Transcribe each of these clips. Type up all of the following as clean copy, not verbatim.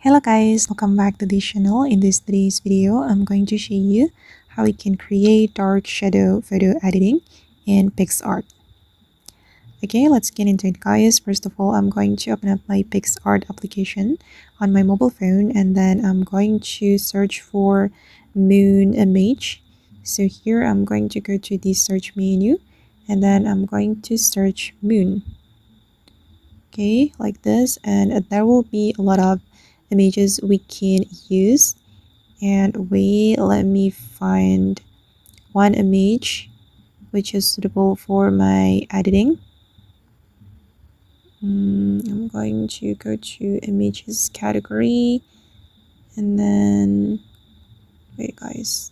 Hello guys, welcome back to this channel. In today's video, I'm going to show you how we can create dark shadow photo editing in PicsArt. Okay, let's get into it guys. First of all, I'm going to open up my PicsArt application on my mobile phone, and then I'm going to search for moon image. So here I'm going to go to the search menu, and then I'm going to search moon. Okay, like this, and there will be a lot of images we can use. And let me find one image which is suitable for my editing. I'm going to go to images category, and then wait guys,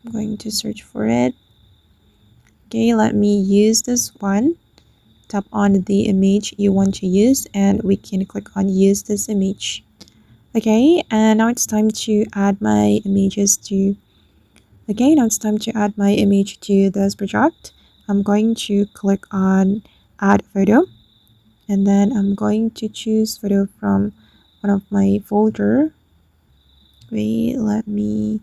I'm going to search for it. Okay, let me use this one. Tap on the image you want to use, and we can click on use this image. Okay, and now it's time to add my images to my image to this project. I'm going to click on add photo, and then I'm going to choose photo from one of my folder. Wait, let me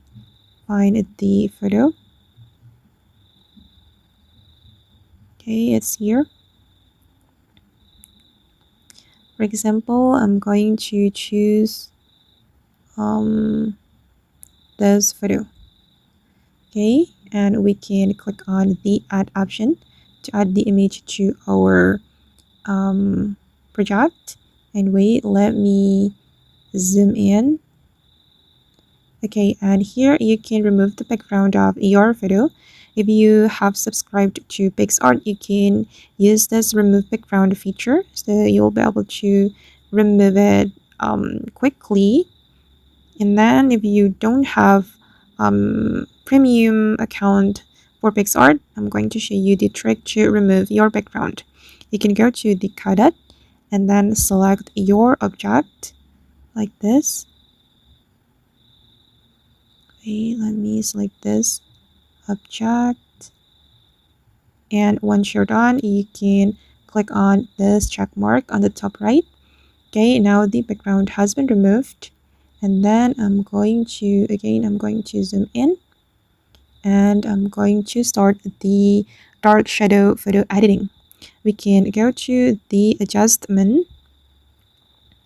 find the photo. Okay, it's here. For example, I'm going to choose this photo. Okay, and we can click on the add option to add the image to our project. And wait, let me zoom in. Okay, and here you can remove the background of your photo. If you have subscribed to PicsArt, you can use this remove background feature, so you'll be able to remove it quickly. And then if you don't have premium account for PicsArt, I'm going to show you the trick to remove your background. You can go to the cadet and then select your object like this. Okay, let me select this object, and once you're done, you can click on this check mark on the top right. Okay, now the background has been removed, and then I'm going to zoom in, and I'm going to start the dark shadow photo editing. We can go to the adjustment.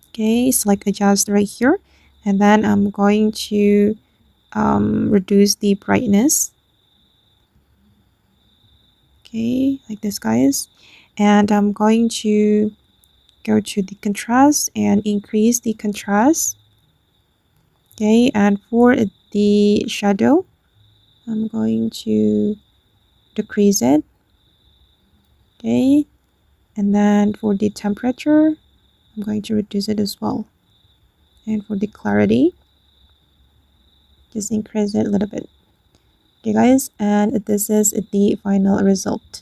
Okay, select adjust right here, and then I'm going to reduce the brightness. Okay, like this guys, and I'm going to go to the contrast and increase the contrast. Okay, and for the shadow, I'm going to decrease it. Okay, and then for the temperature, I'm going to reduce it as well. And for the clarity, just increase it a little bit. Okay guys, and this is the final result.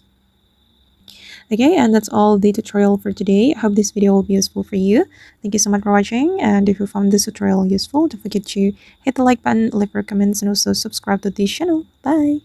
Okay, and that's all the tutorial for today. I hope this video will be useful for you. Thank you so much for watching, and if you found this tutorial useful, don't forget to hit the like button, leave your comments, and also subscribe to this channel. Bye!